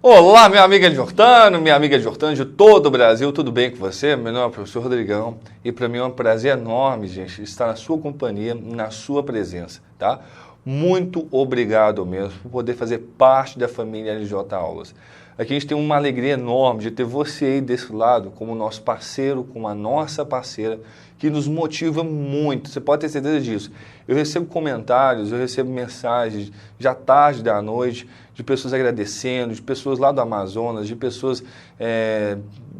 Olá, minha amiga Jordano, minha amiga Jordano de todo o Brasil, tudo bem com você? Meu nome é o professor Rodrigão e para mim é um prazer enorme, gente, estar na sua companhia, na sua presença, tá? Muito obrigado mesmo por poder fazer parte da família LJ Aulas. Aqui a gente tem uma alegria enorme de ter você aí desse lado como nosso parceiro, como a nossa parceira, que nos motiva muito, você pode ter certeza disso. Eu recebo comentários, eu recebo mensagens já tarde da noite, de pessoas agradecendo, de pessoas lá do Amazonas, de pessoas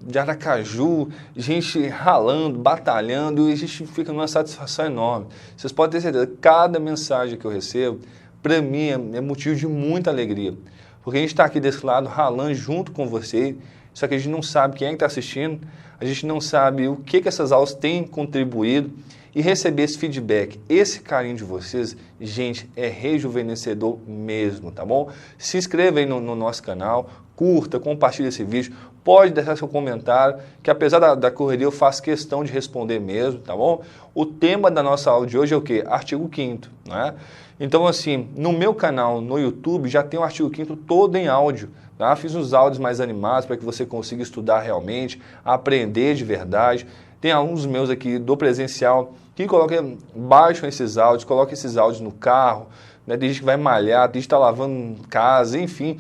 de Aracaju, gente ralando, batalhando, e a gente fica numa satisfação enorme. Vocês podem ter certeza, cada mensagem que eu recebo, para mim é motivo de muita alegria. Porque a gente está aqui desse lado ralando junto com você, só que a gente não sabe quem é que está assistindo, a gente não sabe o que essas aulas têm contribuído, e receber esse feedback, esse carinho de vocês, gente, é rejuvenescedor mesmo, tá bom? Se inscreva aí no nosso canal, curta, compartilhe esse vídeo, pode deixar seu comentário, que apesar da correria eu faço questão de responder mesmo, tá bom? O tema da nossa aula de hoje é o quê? Artigo 5º, né? Então, assim, no meu canal, no YouTube, já tem o artigo 5º todo em áudio, tá? Fiz uns áudios mais animados para que você consiga estudar realmente, aprender de verdade. Tem alunos meus aqui do presencial que baixam esses áudios, colocam esses áudios no carro, né? Tem gente que vai malhar, tem gente que está lavando casa, enfim,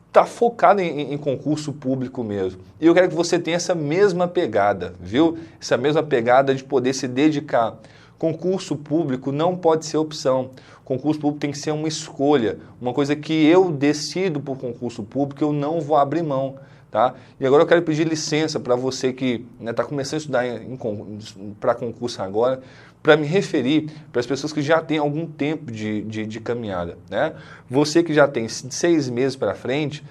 está focado em concurso público mesmo. E eu quero que você tenha essa mesma pegada, viu? Essa mesma pegada de poder se dedicar. Concurso público não pode ser opção. Concurso público tem que ser uma escolha, uma coisa que eu decido por concurso público, eu não vou abrir mão. Tá? E agora eu quero pedir licença para você que está começando a estudar para concurso agora, para me referir para as pessoas que já têm algum tempo de caminhada. Né? Você que já tem 6 meses para frente,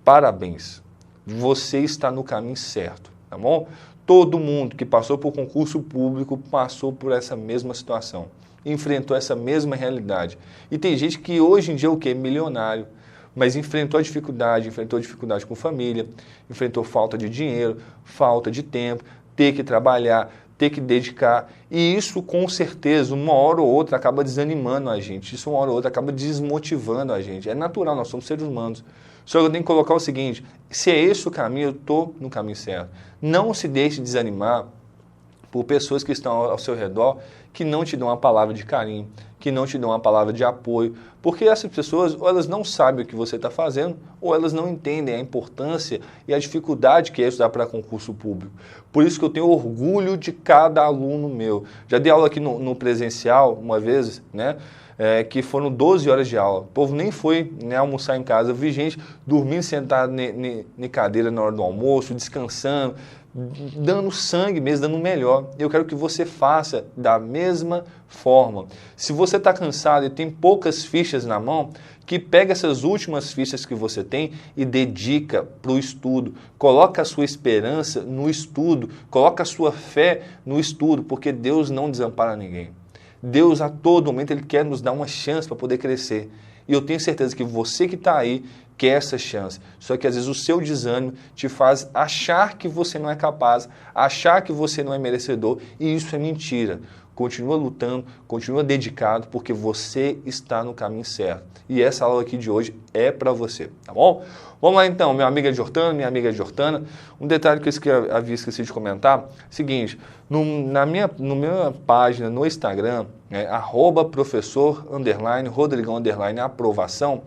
parabéns. Você está no caminho certo, tá bom? Todo mundo que passou por concurso público passou por essa mesma situação, enfrentou essa mesma realidade. E tem gente que hoje em dia é o quê? Milionário. Mas enfrentou dificuldade com família, enfrentou falta de dinheiro, falta de tempo, ter que trabalhar, ter que dedicar. E isso, com certeza, uma hora ou outra acaba desanimando a gente. Isso, uma hora ou outra, acaba desmotivando a gente. É natural, nós somos seres humanos. Só que eu tenho que colocar o seguinte, se é esse o caminho, eu estou no caminho certo. Não se deixe desanimar por pessoas que estão ao seu redor que não te dão uma palavra de carinho, que não te dão uma palavra de apoio, porque essas pessoas ou elas não sabem o que você está fazendo, ou elas não entendem a importância e a dificuldade que é estudar para concurso público. Por isso que eu tenho orgulho de cada aluno meu. Já dei aula aqui no presencial uma vez, né? Que foram 12 horas de aula. O povo nem foi, né, almoçar em casa. Eu vi gente dormindo sentado na cadeira na hora do almoço, descansando, dando sangue mesmo, dando o melhor. Eu quero que você faça da mesma forma. Se você está cansado e tem poucas fichas na mão, que pega essas últimas fichas que você tem e dedica para o estudo. Coloca a sua esperança no estudo, coloca a sua fé no estudo, porque Deus não desampara ninguém. Deus, a todo momento, Ele quer nos dar uma chance para poder crescer. E eu tenho certeza que você que está aí quer essa chance. Só que às vezes o seu desânimo te faz achar que você não é capaz, achar que você não é merecedor, e isso é mentira. Continua lutando, continua dedicado, porque você está no caminho certo. E essa aula aqui de hoje é para você, tá bom? Vamos lá então, minha amiga Jordana, minha amiga Jordana. Um detalhe que eu havia esquecido de comentar, seguinte, na minha página no Instagram, @professor_Rodrigão_aprovação,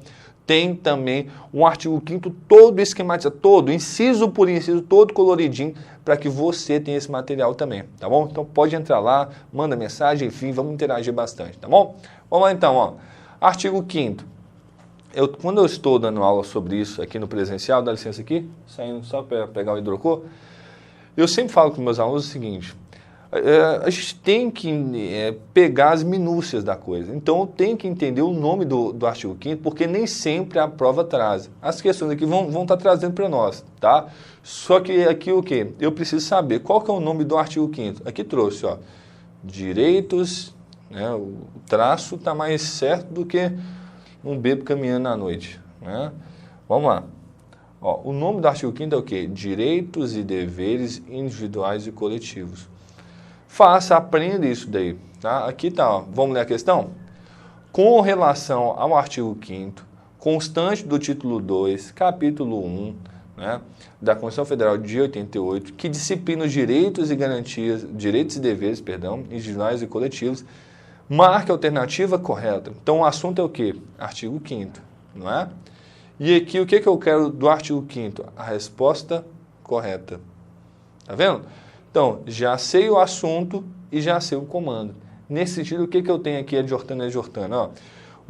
tem também um artigo 5º todo esquematizado, todo, inciso por inciso, todo coloridinho, para que você tenha esse material também, tá bom? Então pode entrar lá, manda mensagem, enfim, vamos interagir bastante, tá bom? Vamos lá então, ó. Artigo 5º. Quando eu estou dando aula sobre isso aqui no presencial, dá licença aqui, saindo só para pegar o hidrocor, eu sempre falo com meus alunos o seguinte, a gente tem que pegar as minúcias da coisa. Então, eu tenho que entender o nome do artigo 5º, porque nem sempre a prova traz. As questões aqui vão estar trazendo para nós, tá? Só que aqui o quê? Eu preciso saber qual que é o nome do artigo 5º. Aqui trouxe, ó, direitos, né? O traço está mais certo do que um bebo caminhando à noite, né? Vamos lá. Ó, o nome do artigo 5º é o quê? Direitos e deveres individuais e coletivos. Aprenda isso daí, tá? Aqui tá, ó. Vamos ler a questão? Com relação ao artigo 5º, constante do título 2, capítulo 1, né, da Constituição Federal de 88, que disciplina os direitos e garantias, direitos e deveres, perdão, individuais e coletivos, marca a alternativa correta. Então o assunto é o quê? Artigo 5º, não é? E aqui o que eu quero do artigo 5º? A resposta correta. Tá vendo? Então, já sei o assunto e já sei o comando. Nesse sentido, o que eu tenho aqui adjortando e adjortando? Ó,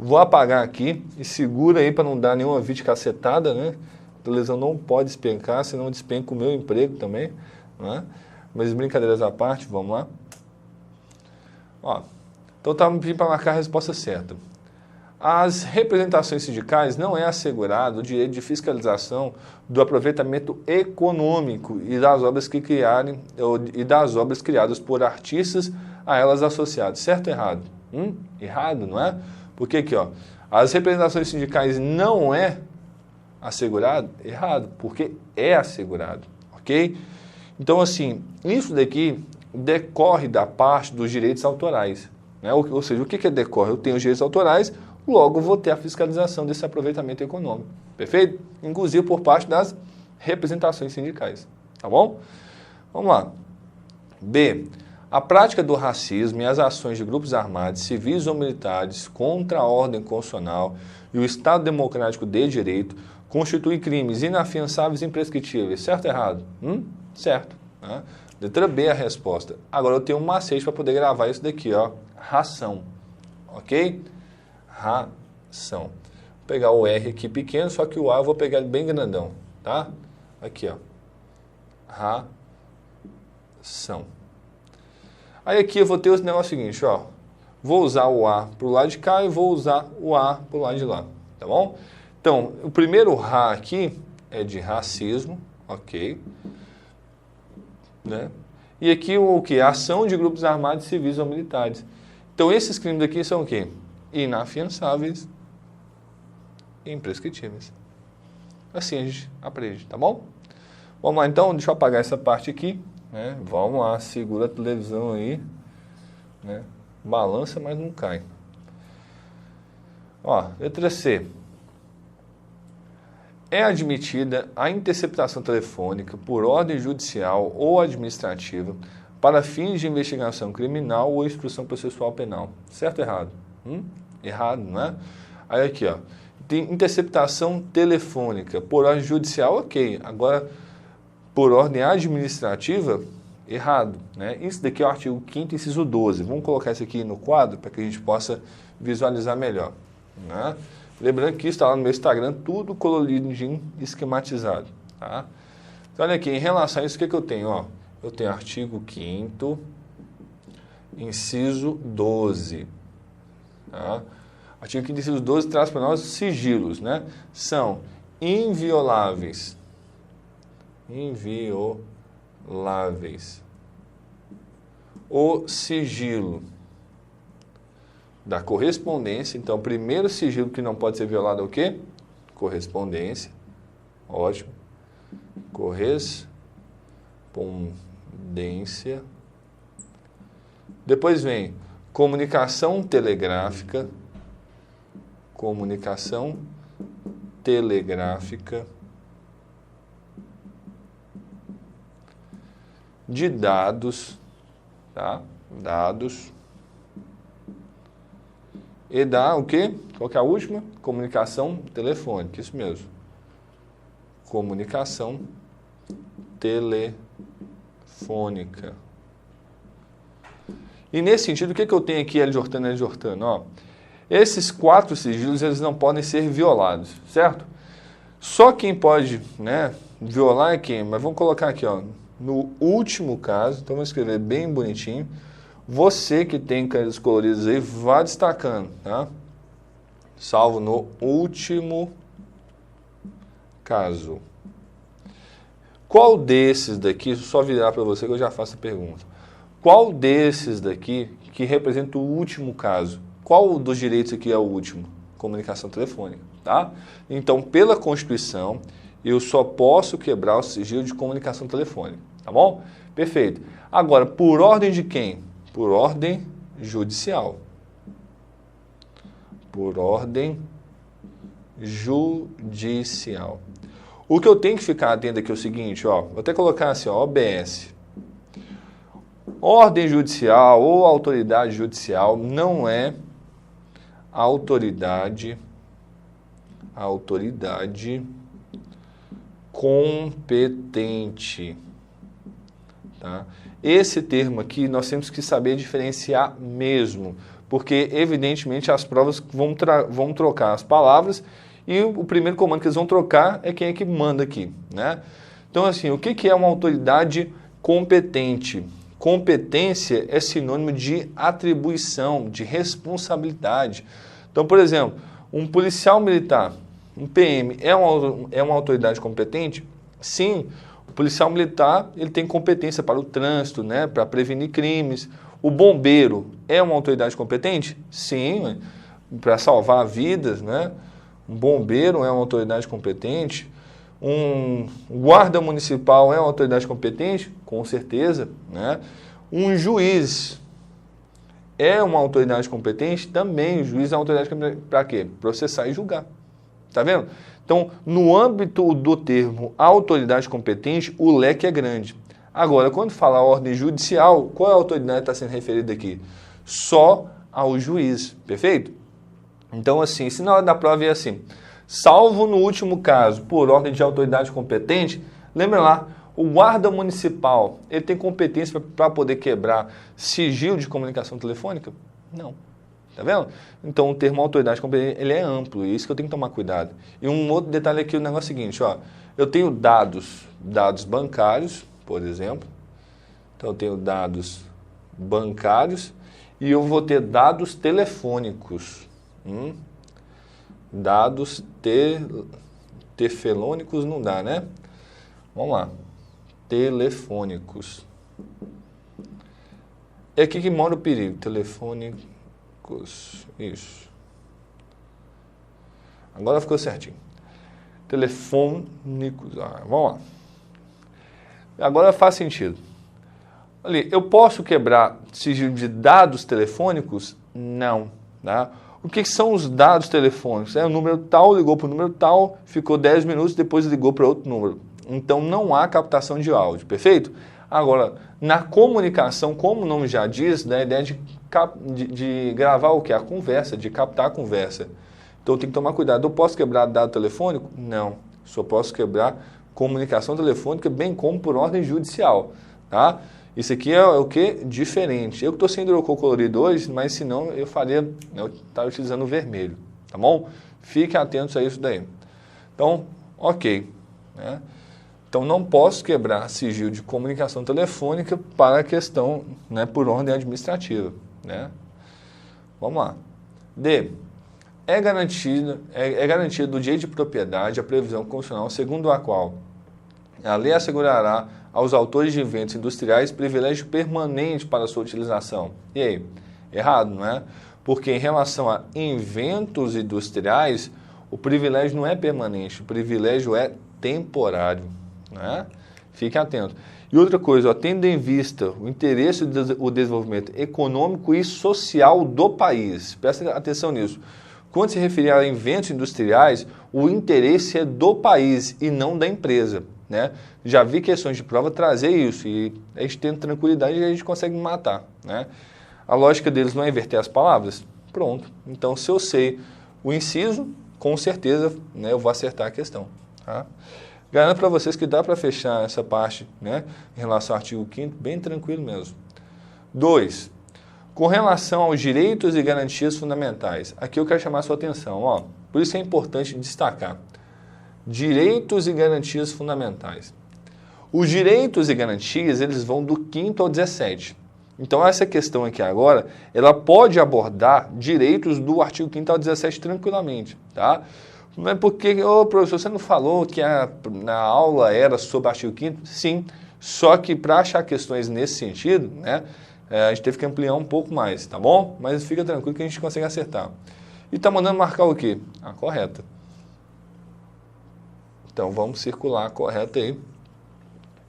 vou apagar aqui e segura aí para não dar nenhuma vídeo cacetada, né? A televisão não pode despencar, senão despenca o meu emprego também, né? Mas brincadeiras à parte, vamos lá. Ó, então estava me pedindo para marcar a resposta certa. As representações sindicais não é assegurado o direito de fiscalização do aproveitamento econômico e das obras que criarem e das obras criadas por artistas a elas associados. Certo ou errado? Errado, não é? Porque aqui, ó, as representações sindicais não é assegurado? Errado, porque é assegurado, ok? Então, assim, isso daqui decorre da parte dos direitos autorais, né? Ou seja, o que decorre? Eu tenho os direitos autorais, logo vou ter a fiscalização desse aproveitamento econômico, perfeito? Inclusive por parte das representações sindicais, tá bom? Vamos lá. B. A prática do racismo e as ações de grupos armados, civis ou militares contra a ordem constitucional e o Estado democrático de direito constitui crimes inafiançáveis e imprescritíveis. Certo ou errado? Certo. Né? Letra B é a resposta. Agora eu tenho um macete para poder gravar isso daqui, ó. Ração. Ok? Ração. Vou pegar o R aqui pequeno, só que o A eu vou pegar ele bem grandão, tá? Aqui, ó. Ração. Aí aqui eu vou ter o negócio seguinte, ó. Vou usar o A pro lado de cá e vou usar o A pro lado de lá, tá bom? Então, o primeiro Ra aqui é de racismo, ok? Né? E aqui o que? Ação de grupos armados, civis ou militares. Então, esses crimes aqui são o quê? Inafiançáveis e imprescritíveis. Assim a gente aprende, tá bom? Vamos lá então, deixa eu apagar essa parte aqui. Né? Vamos lá, segura a televisão aí. Né? Balança, mas não cai. Ó, letra C. É admitida a interceptação telefônica por ordem judicial ou administrativa para fins de investigação criminal ou instrução processual penal. Certo ou errado? Errado, não é? Aí aqui, ó. Tem interceptação telefônica por ordem judicial, ok. Agora, por ordem administrativa, errado, né? Isso daqui é o artigo 5º, inciso 12. Vamos colocar isso aqui no quadro para que a gente possa visualizar melhor, né? Lembrando que isso está lá no meu Instagram, tudo coloridinho, esquematizado, tá? Então, olha aqui, em relação a isso, o que eu tenho? Ó, eu tenho artigo 5º, inciso 12. Tá? Artigo 5º, inciso 12 traz para nós sigilos, né? São invioláveis. Invioláveis. O sigilo da correspondência. Então, o primeiro sigilo que não pode ser violado é o quê? Correspondência. Ótimo. Correspondência. Depois vem comunicação telegráfica. Comunicação telegráfica. De dados, tá? Dados. E dá o quê? Qual que é a última? Comunicação telefônica, isso mesmo. Comunicação telefônica. E nesse sentido, o que eu tenho aqui, adjortando? Ó, esses 4 sigilos, eles não podem ser violados, certo? Só quem pode, né, violar é quem? Mas vamos colocar aqui, ó, no último caso, então vou escrever bem bonitinho. Você que tem canetas coloridas aí, vá destacando, tá? Salvo no último caso. Qual desses daqui, só virar para você que eu já faço a pergunta. Qual desses daqui que representa o último caso? Qual dos direitos aqui é o último? Comunicação telefônica, tá? Então, pela Constituição, eu só posso quebrar o sigilo de comunicação telefônica, tá bom? Perfeito. Agora, por ordem de quem? Por ordem judicial. Por ordem judicial. O que eu tenho que ficar atento aqui é o seguinte, ó, vou até colocar assim, ó, OBS. Ordem judicial ou autoridade judicial não é autoridade competente, tá? Esse termo aqui nós temos que saber diferenciar mesmo, porque evidentemente as provas vão trocar as palavras e o primeiro comando que eles vão trocar é quem é que manda aqui, né? Então assim, o que é uma autoridade competente? Competência é sinônimo de atribuição, de responsabilidade. Então, por exemplo, um policial militar, um PM, é uma autoridade competente? Sim, o policial militar ele tem competência para o trânsito, né, para prevenir crimes. O bombeiro é uma autoridade competente? Sim, para salvar vidas, né? Um bombeiro é uma autoridade competente. Um guarda municipal é uma autoridade competente? Com certeza, né? Um juiz é uma autoridade competente? Também. O juiz é uma autoridade competente para quê? Processar e julgar. Tá vendo? Então, no âmbito do termo autoridade competente, o leque é grande. Agora, quando fala ordem judicial, qual é a autoridade que está sendo referida aqui? Só ao juiz, perfeito? Então, assim, se na hora da prova é assim, salvo no último caso, por ordem de autoridade competente, lembra lá, o guarda municipal, ele tem competência para poder quebrar sigilo de comunicação telefônica? Não. Tá vendo? Então, o termo autoridade competente, ele é amplo, e isso que eu tenho que tomar cuidado. E um outro detalhe aqui, o negócio é o seguinte, ó, eu tenho dados bancários, por exemplo, então eu tenho dados bancários e eu vou ter dados telefônicos. Dados tefelônicos não dá, né? Vamos lá. Telefônicos. É aqui que mora o perigo. Telefônicos. Isso. Agora ficou certinho. Telefônicos. Vamos lá. Agora faz sentido. Ali, eu posso quebrar sigilo de dados telefônicos? Não. Tá? O que são os dados telefônicos? O número tal ligou para o número tal, ficou 10 minutos, depois ligou para outro número. Então não há captação de áudio, perfeito? Agora, na comunicação, como o nome já diz, da ideia de gravar o que? A conversa, de captar a conversa. Então tem que tomar cuidado. Eu posso quebrar dado telefônico? Não. Só posso quebrar comunicação telefônica, bem como por ordem judicial. Tá? Isso aqui é o que? Diferente. Eu que estou sem hidrocor-colorido hoje, mas se não, eu estaria utilizando o vermelho. Tá bom? Fiquem atentos a isso daí. Então, ok. Né? Então, não posso quebrar sigilo de comunicação telefônica para a questão, né, por ordem administrativa. Né? Vamos lá. D. É garantido do direito de propriedade a previsão constitucional segundo a qual a lei assegurará aos autores de inventos industriais privilégio permanente para sua utilização. E aí? Errado, não é? Porque em relação a inventos industriais, o privilégio não é permanente, o privilégio é temporário. Né? Fiquem atentos. E outra coisa, ó, tendo em vista o interesse do desenvolvimento econômico e social do país, presta atenção nisso. Quando se referir a inventos industriais, o interesse é do país e não da empresa. Né? Já vi questões de prova trazer isso e a gente tendo tranquilidade a gente consegue matar. Né? A lógica deles não é inverter as palavras? Pronto. Então, se eu sei o inciso, com certeza, né, eu vou acertar a questão. Tá? Garanto para vocês que dá para fechar essa parte, né, em relação ao artigo 5º, bem tranquilo mesmo. 2. Com relação aos direitos e garantias fundamentais. Aqui eu quero chamar a sua atenção. Ó, por isso é importante destacar. Direitos e garantias fundamentais. Os direitos e garantias, eles vão do 5º ao 17. Então, essa questão aqui agora, ela pode abordar direitos do artigo 5º ao 17 tranquilamente, tá? Mas porque, professor, você não falou que na aula era sobre o artigo 5º? Sim, só que para achar questões nesse sentido, né, a gente teve que ampliar um pouco mais, tá bom? Mas fica tranquilo que a gente consegue acertar. E está mandando marcar o quê? A correta. Então, vamos circular a correta aí,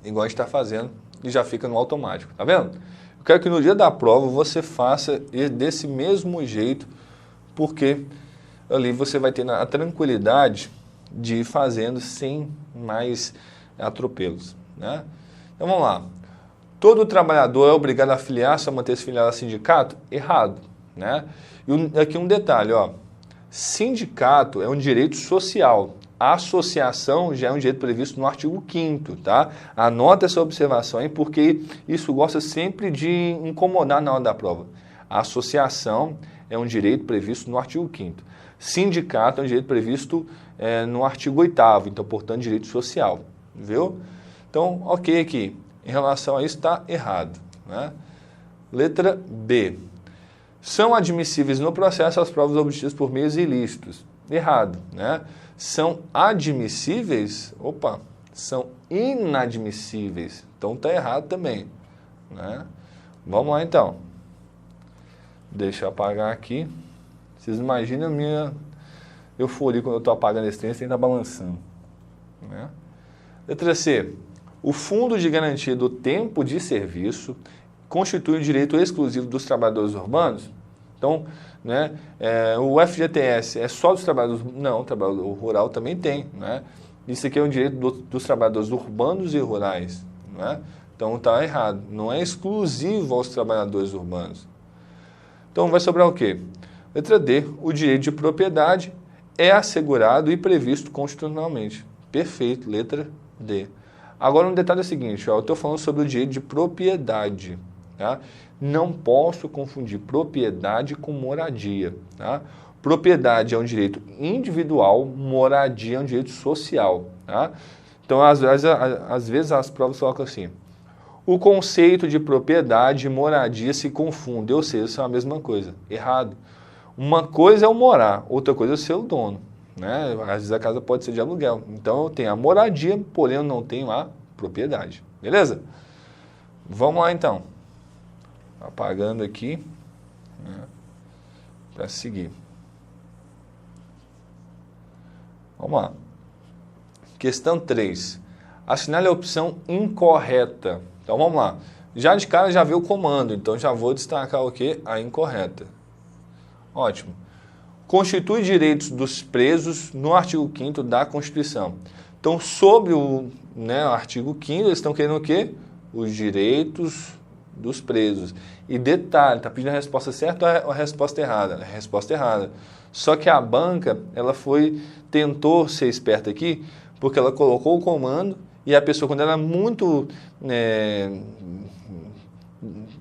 igual a gente está fazendo, e já fica no automático, tá vendo? Eu quero que no dia da prova você faça desse mesmo jeito, porque ali você vai ter a tranquilidade de ir fazendo sem mais atropelos, né? Então vamos lá. Todo trabalhador é obrigado a afiliar-se, a manter-se filiado a sindicato? Errado, né? E aqui um detalhe, ó. Sindicato é um direito social. A associação já é um direito previsto no artigo 5º, tá? Anota essa observação aí, porque isso gosta sempre de incomodar na hora da prova. A associação é um direito previsto no artigo 5º. Sindicato é um direito previsto no artigo 8º, então, portanto, direito social, viu? Então, ok aqui. Em relação a isso, está errado, né? Letra B. São admissíveis no processo as provas obtidas por meios ilícitos. Errado, né? São admissíveis, são inadmissíveis. Então está errado também, né? Vamos lá então. Deixa eu apagar aqui. Vocês imaginam a minha euforia quando eu estou apagando esse trem, está balançando, né? Letra C. O Fundo de Garantia do Tempo de Serviço constitui o direito exclusivo dos trabalhadores urbanos? Então, né, o FGTS é só dos trabalhadores... Não, o trabalhador rural também tem, né? Isso aqui é um direito dos trabalhadores urbanos e rurais, né? Então está errado. Não é exclusivo aos trabalhadores urbanos. Então vai sobrar o quê? Letra D. O direito de propriedade é assegurado e previsto constitucionalmente. Perfeito, letra D. Agora um detalhe é o seguinte, ó, eu estou falando sobre o direito de propriedade, tá? Não posso confundir propriedade com moradia, tá? Propriedade é um direito individual, moradia é um direito social, tá? Então, às vezes as provas colocam assim, o conceito de propriedade e moradia se confundem, ou seja, são a mesma coisa. Errado. Uma coisa é o morar, outra coisa é ser o dono, né? Às vezes a casa pode ser de aluguel. Então eu tenho a moradia, porém eu não tenho a propriedade. Beleza? Vamos lá então. Apagando aqui, né, para seguir. Vamos lá. Questão 3. Assinale a opção incorreta. Então vamos lá. Já de cara já veio o comando, então já vou destacar o quê? A incorreta. Ótimo. Constitui direitos dos presos no artigo 5º da Constituição. Então, sobre o artigo 5º, eles estão querendo o quê? Os direitos dos presos. E detalhe, está pedindo a resposta certa ou a resposta errada? A resposta errada. Só que a banca, ela tentou ser esperta aqui, porque ela colocou o comando e a pessoa, quando ela é muito...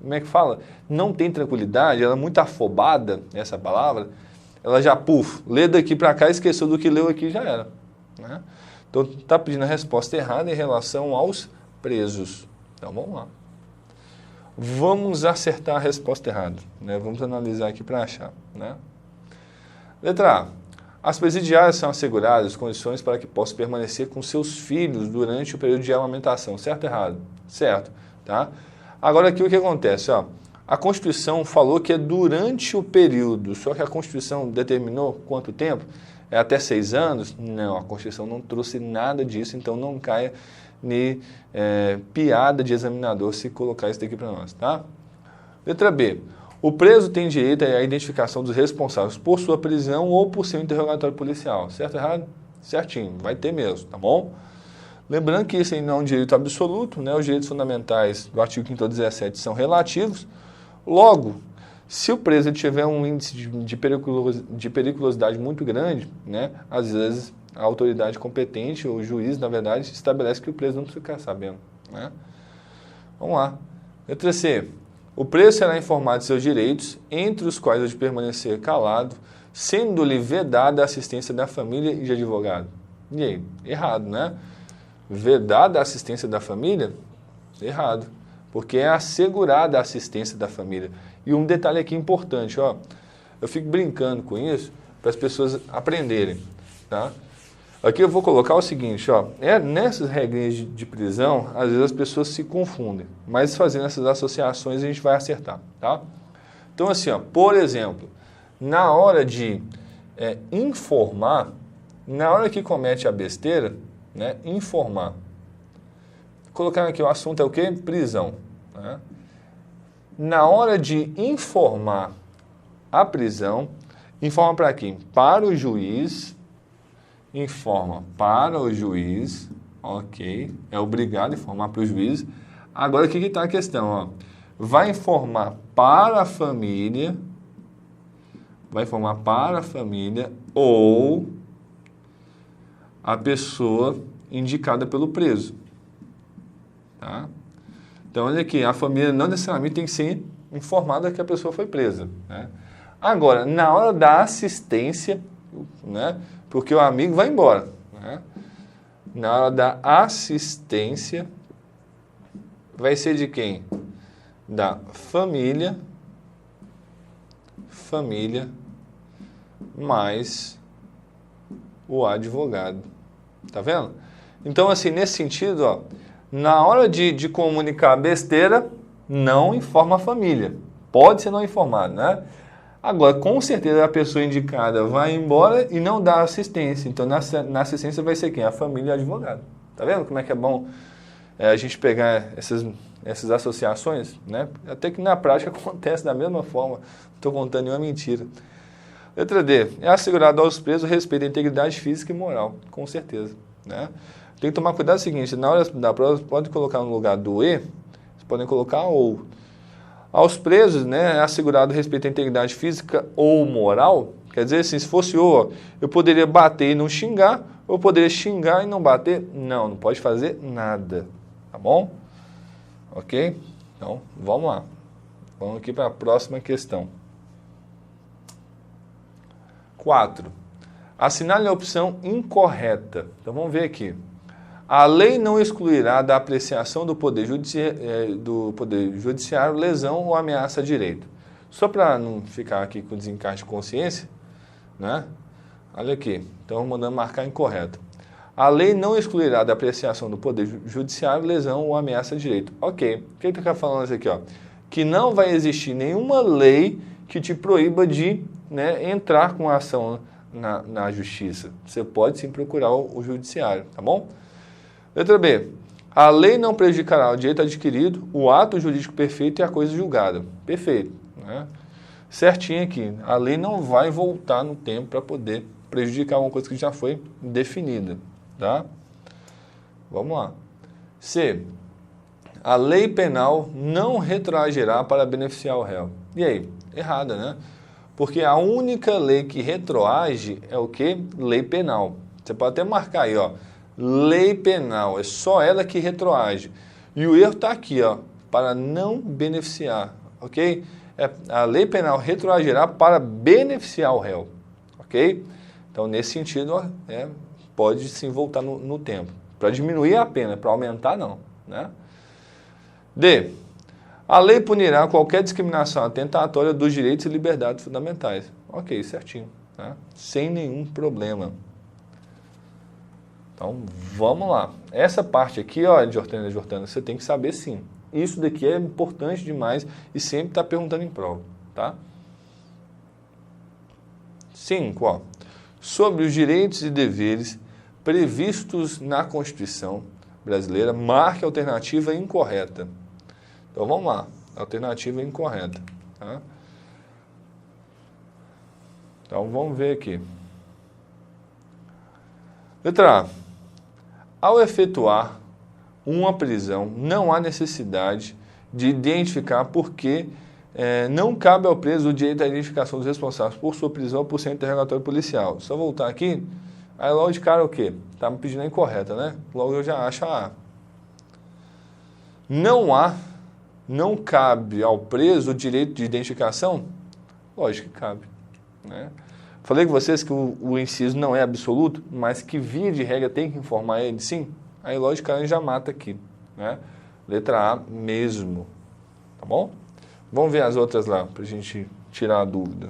como é que fala? Não tem tranquilidade, ela é muito afobada, essa palavra, ela já, lê daqui para cá, esqueceu do que leu aqui, já era, né? Então, está pedindo a resposta errada em relação aos presos. Então, vamos lá. Vamos acertar a resposta errada, né? Vamos analisar aqui para achar, né? Letra A. As presidiárias são asseguradas condições para que possam permanecer com seus filhos durante o período de amamentação. Certo ou errado? Certo, tá? Agora aqui o que acontece, ó. A Constituição falou que é durante o período, só que a Constituição determinou quanto tempo? É até 6 anos? Não, a Constituição não trouxe nada disso, então não caia em piada de examinador se colocar isso daqui para nós, tá? Letra B. O preso tem direito à identificação dos responsáveis por sua prisão ou por seu interrogatório policial. Certo ou errado? Certinho, vai ter mesmo, tá bom? Lembrando que isso aí não é um direito absoluto, né? Os direitos fundamentais do artigo 5º ao 17 são relativos. Logo, se o preso tiver um índice de periculosidade muito grande, né? Às vezes a autoridade competente, ou o juiz, na verdade, estabelece que o preso não precisa ficar sabendo, né? Vamos lá. Letra C. O preso será informado de seus direitos, entre os quais o de permanecer calado, sendo-lhe vedada a assistência da família e de advogado. E aí? Errado, né? Vedada a assistência da família? Errado. Porque é assegurada a assistência da família. E um detalhe aqui importante, ó. Eu fico brincando com isso para as pessoas aprenderem, tá? Aqui eu vou colocar o seguinte, ó. Nessas regrinhas de prisão, às vezes as pessoas se confundem. Mas fazendo essas associações a gente vai acertar, tá? Então assim, ó, por exemplo, na hora de informar, na hora que comete a besteira, né, informar. Colocando aqui o assunto é o quê? Prisão, né? Na hora de informar a prisão, Informa para quem? Para o juiz. Informa para o juiz. Ok. É obrigado a informar para o juiz. Agora, o que está a questão? Ó? Vai informar para a família. Vai informar para a família ou a pessoa indicada pelo preso. Tá? Então, olha aqui, a família não necessariamente tem que ser informada que a pessoa foi presa. Né? Agora, na hora da assistência, né, porque o amigo vai embora, né? Na hora da assistência, vai ser de quem? Da família mais o advogado. Tá vendo? Então, assim, nesse sentido, ó, na hora de comunicar besteira, não informa a família. Pode ser não informado, né? Agora, com certeza, a pessoa indicada vai embora e não dá assistência. Então, na assistência vai ser quem? A família e o advogado. Tá vendo como é que é bom a gente pegar essas associações, né? Até que na prática acontece da mesma forma. Não estou contando nenhuma mentira. Letra D. É assegurado aos presos o respeito à integridade física e moral. Com certeza, né? Tem que tomar cuidado o seguinte, na hora da prova, pode colocar no lugar do E, vocês podem colocar ou. Aos presos, né, é assegurado o respeito à integridade física ou moral. Quer dizer, assim, se fosse eu poderia bater e não xingar, ou eu poderia xingar e não bater. Não pode fazer nada, tá bom? Ok? Então, vamos lá. Vamos aqui para a próxima questão. 4. Assinale a opção incorreta. Então, vamos ver aqui. A lei não excluirá da apreciação do Poder Judiciário lesão ou ameaça a direito. Só para não ficar aqui com desencaixe de consciência, né? Olha aqui, então mandando marcar incorreto. A lei não excluirá da apreciação do Poder Judiciário lesão ou ameaça a direito. Ok, o que está falando isso aqui? Ó? Que não vai existir nenhuma lei que te proíba de, né, entrar com a ação na justiça. Você pode sim procurar o judiciário, tá bom? Letra B. A lei não prejudicará o direito adquirido, o ato jurídico perfeito e a coisa julgada. Perfeito, né? Certinho aqui. A lei não vai voltar no tempo para poder prejudicar uma coisa que já foi definida, tá? Vamos lá. C. A lei penal não retroagirá para beneficiar o réu. E aí? Errada, né? Porque a única lei que retroage é o quê? Lei penal. Você pode até marcar aí, ó. Lei penal, é só ela que retroage. E o erro está aqui, ó, para não beneficiar, ok? A lei penal retroagirá para beneficiar o réu, ok? Então, nesse sentido, ó, pode sim voltar no tempo. Para diminuir a pena, para aumentar não, né? D. A lei punirá qualquer discriminação atentatória dos direitos e liberdades fundamentais. Ok, certinho, né? Sem nenhum problema. Então, vamos lá. Essa parte aqui, ó, de Jordana, você tem que saber sim. Isso daqui é importante demais e sempre está perguntando em prova, tá? 5, ó. Sobre os direitos e deveres previstos na Constituição brasileira, marque a alternativa incorreta. Então, vamos lá. Alternativa incorreta, tá? Então, vamos ver aqui. Letra A. Ao efetuar uma prisão, não há necessidade de identificar porque não cabe ao preso o direito à identificação dos responsáveis por sua prisão ou por seu interrogatório policial. Só voltar aqui, aí logo de cara o quê? Tá me pedindo a incorreta, né? Logo eu já acho a A. Não cabe ao preso o direito de identificação? Lógico que cabe, né? Falei com vocês que o inciso não é absoluto, mas que via de regra tem que informar ele sim. Aí, logicamente, já mata aqui, né? Letra A mesmo, tá bom? Vamos ver as outras lá, para a gente tirar a dúvida.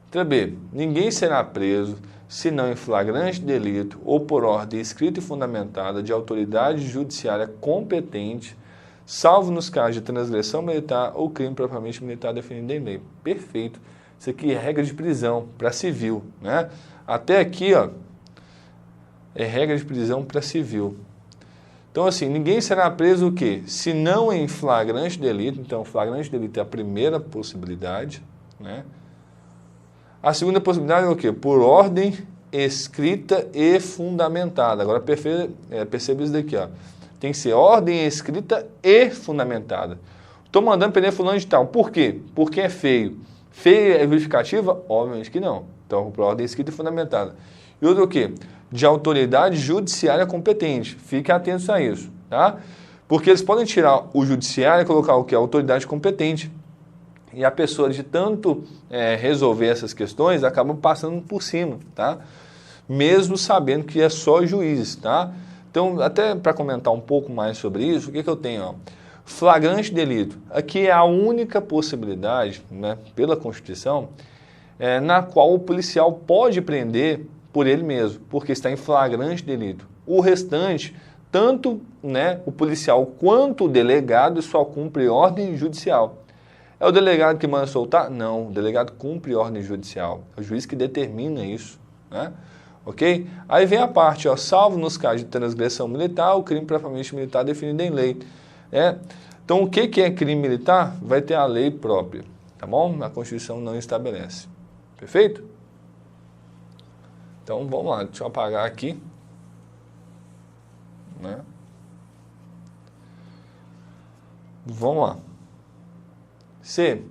Letra B. Ninguém será preso se não em flagrante delito ou por ordem escrita e fundamentada de autoridade judiciária competente, salvo nos casos de transgressão militar ou crime propriamente militar definido em lei. Perfeito. Isso aqui é regra de prisão para civil, né? Até aqui, ó, é regra de prisão para civil. Então, assim, ninguém será preso o quê? Se não em flagrante delito. Então, flagrante delito é a primeira possibilidade, né? A segunda possibilidade é o quê? Por ordem escrita e fundamentada. Agora perceba isso daqui, ó. Tem que ser ordem escrita e fundamentada. Estou mandando prender fulano de tal. Por quê? Porque é feio. Feio é verificativa? Obviamente que não. Então, por ordem escrita e fundamentada. E outro o quê? De autoridade judiciária competente. Fiquem atentos a isso, tá? Porque eles podem tirar o judiciário e colocar o quê? A autoridade competente. E a pessoa, de tanto resolver essas questões, acaba passando por cima, tá? Mesmo sabendo que é só juiz, tá? Então, até para comentar um pouco mais sobre isso, o que eu tenho? Ó? Flagrante delito. Aqui é a única possibilidade, né, pela Constituição, na qual o policial pode prender por ele mesmo, porque está em flagrante delito. O restante, tanto, né, o policial quanto o delegado só cumpre ordem judicial. É o delegado que manda soltar? Não, o delegado cumpre ordem judicial. É o juiz que determina isso, né? Ok? Aí vem a parte, ó, salvo nos casos de transgressão militar, o crime propriamente militar definido em lei. Então, o que é crime militar? Vai ter a lei própria, tá bom? A Constituição não estabelece. Perfeito? Então, vamos lá, deixa eu apagar aqui. Né? Vamos lá. C.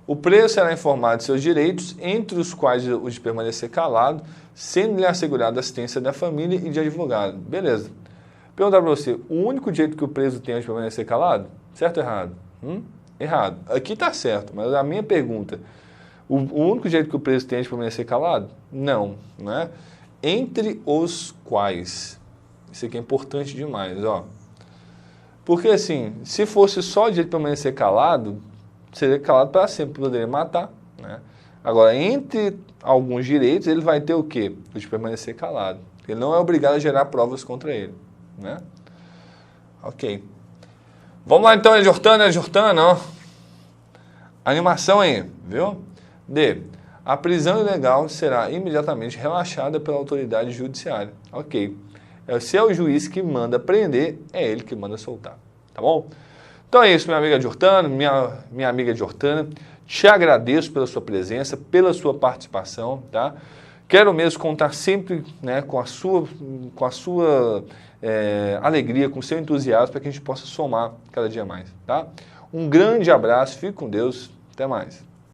O preso será informado de seus direitos, entre os quais os de permanecer calado, sendo-lhe assegurada a assistência da família e de advogado. Beleza. Perguntar para você, o único direito que o preso tem é de permanecer calado? Certo ou errado? Errado. Aqui está certo, mas a minha pergunta, o único direito que o preso tem é de permanecer calado? Não, né? Entre os quais. Isso aqui é importante demais, ó. Porque assim, se fosse só o direito de permanecer calado, seria calado para sempre, poderia matar, né? Agora, entre alguns direitos, ele vai ter o quê? O de permanecer calado. Ele não é obrigado a gerar provas contra ele, né? Ok. Vamos lá então, Jordana, ó. Animação aí, viu? D. A prisão ilegal será imediatamente relaxada pela autoridade judiciária. Ok. Se é o juiz que manda prender, é ele que manda soltar, tá bom? Então é isso, minha amiga Jordana, minha amiga Jordana. Te agradeço pela sua presença, pela sua participação, tá? Quero mesmo contar sempre, né, com a sua alegria, com o seu entusiasmo, para que a gente possa somar cada dia mais, tá? Um grande abraço, fique com Deus, até mais.